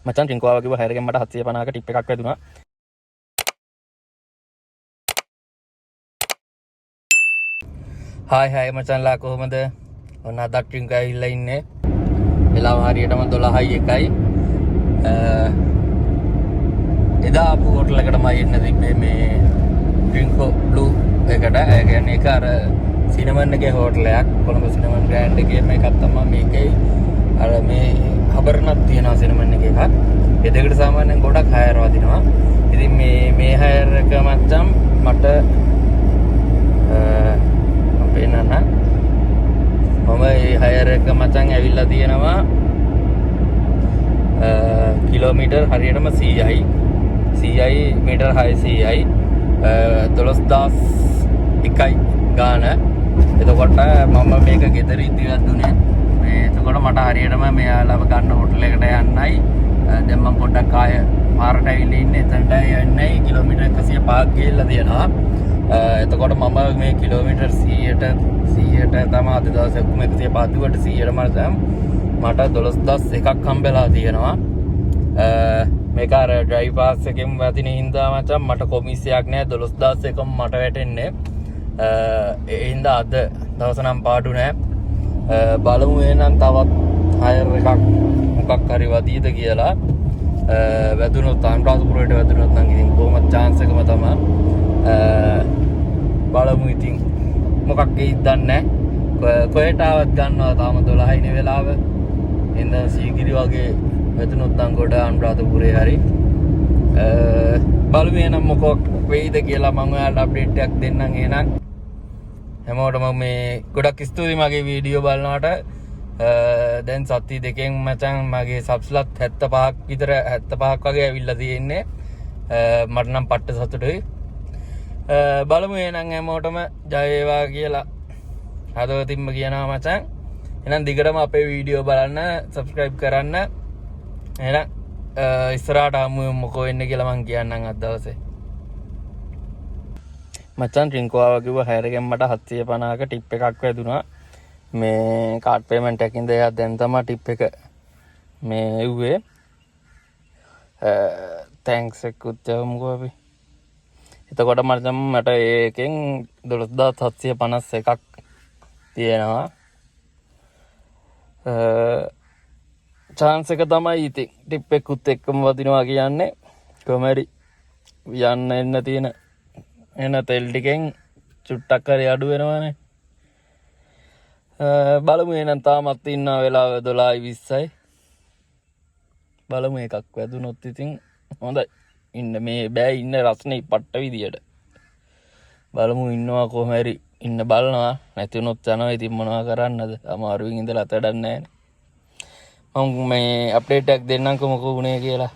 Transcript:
මචං රින්කෝ ආවා කිව්වා හැරගෙන මට 750ක ටිප් එකක් වැදුනා. හායි මචංලා කොහමද? ඔන්න අද රින්කෝ ඇවිල්ලා ඉන්නේ. වෙලාව හරියටම 12:01යි. එදා ආපු හෝටල් එකටම එන්න තිබ්බේ මේ රින්කෝ බ්ලූ එකට. ඒ කියන්නේ ඒක අර සිනමන් එකේ හෝටලයක්. කොළඹ සිනමන් ග්‍රෑන්ඩ් එකේ මේකක් තමයි මේකේ. අර මේ හබරණක් තියෙනවා සිනමන් එකේ එකක්. ඒ දෙකට සාමාන්‍යයෙන් ගොඩක් හයර් වදිනවා. ඉතින් මේ හයර් එක මචං මට අපේ නනා මම මේ හයර් එක මචං ඇවිල්ලා තියෙනවා කිලෝමීටර් හරියටම 100යි මීටර් 600යි 12001යි ගාන. එතකොට මම මේක ගෙදර ඉදිරියට දුන්නේ. එතකොට මට හරියටම මෙයාලව ගන්න හොටල් එකට යන්නයි. දැන් මම පොඩ්ඩක් ආය පාරට ඇවිල්ලා ඉන්නේ. එතනට යන්නයි කිලෝමීටර් 105ක් ගිහිල්ලා තියෙනවා. එතකොට මම මේ කිලෝමීටර් 100ට තමයි අද දවසේ ඔක්කොම 150ට 100ට මට 12001ක් හම්බෙලා තියෙනවා. මේක අර ඩ්‍රයිව් පාස් එකෙන් වැදින හින්දා මචං මට කොමිසියක් නෑ 12001ම මට වැටෙන්නේ. ඒ හින්දා අද දවස නම් පාඩු නෑ. බලමු එහෙනම් තවත් හයර් එකක් මොකක් හරි වදීද කියලා. වැදුනොත් අනුරාධපුරයට වැදුනොත් නම් ඉතින් කොහොමද chance එකම තමයි. බලමු ඉතින් මොකක් වෙයිද දන්නේ නැහැ. කොහෙට ආවත් ගන්නවා තාම 12 නේ වෙලාව. එන්න සීගිරි වගේ වැදුනොත් නම් ගොඩ අනුරාධපුරේ හරි. බලමු එහෙනම් මොකක් වෙයිද කියලා මම ඔයාලට අප්ඩේට් එකක් දෙන්නම් එහෙනම්. හැමෝටම මේ ගොඩක් ස්තුතියි මගේ වීඩියෝ බලනවට. දැන් සති දෙකෙන් මචං මගේ සබ්ස්ලත් 75ක් විතර 75ක් වගේ ඇවිල්ලා තියෙන්නේ. මට නම් පට්ට සතුටුයි. බලමු එහෙනම් හැමෝටම ජය වේවා කියලා හදවතින්ම කියනවා මචං. එහෙනම් දිගටම අපේ වීඩියෝ බලන්න, සබ්ස්ක්‍රයිබ් කරන්න. එහෙනම් ඉස්සරහට හමු මොකෝ වෙන්නේ කියලා මං කියන්නම් අද දවසේ. මචං රින්කෝ ආවා කිව්වා හැරගෙන මට 750ක ටිප් එකක් වැදුනා. මේ කාඩ් පේමන්ට් එකකින් දෙයක් දැන් තමයි ටිප් එක මේ එව්වේ. තැන්ක්ස් එක්කුත් යමුකෝ අපි. එතකොට මට ඒකෙන් 12751ක් තියෙනවා. chance එක තමයි ඉතින් ටිප් එකකුත් එක්කම වදිනවා කියන්නේ. කොමරි යන්න එන්න තියෙන එන තෙල් ටිකෙන් චුට්ටක් හරි අඩු වෙනවනේ. බලමු එහෙනම් තාමත් ඉන්නා වෙලාව 12:20යි. බලමු එකක් වැදුනොත් ඉතින් හොඳයි. ඉන්න මේ බෑ ඉන්න රස්නේ පට්ට විදියට. බලමු ඉන්නවා කොහොම හරි ඉන්න බලනවා. නැති වුණොත් යනවා. ඉතින් මොනවා කරන්නද? අමාරුවෙන් ඉඳලා තඩක් නැහැ. මම මේ අප්ඩේට් එකක් දෙන්නම්කො මොකෝ වුණේ කියලා.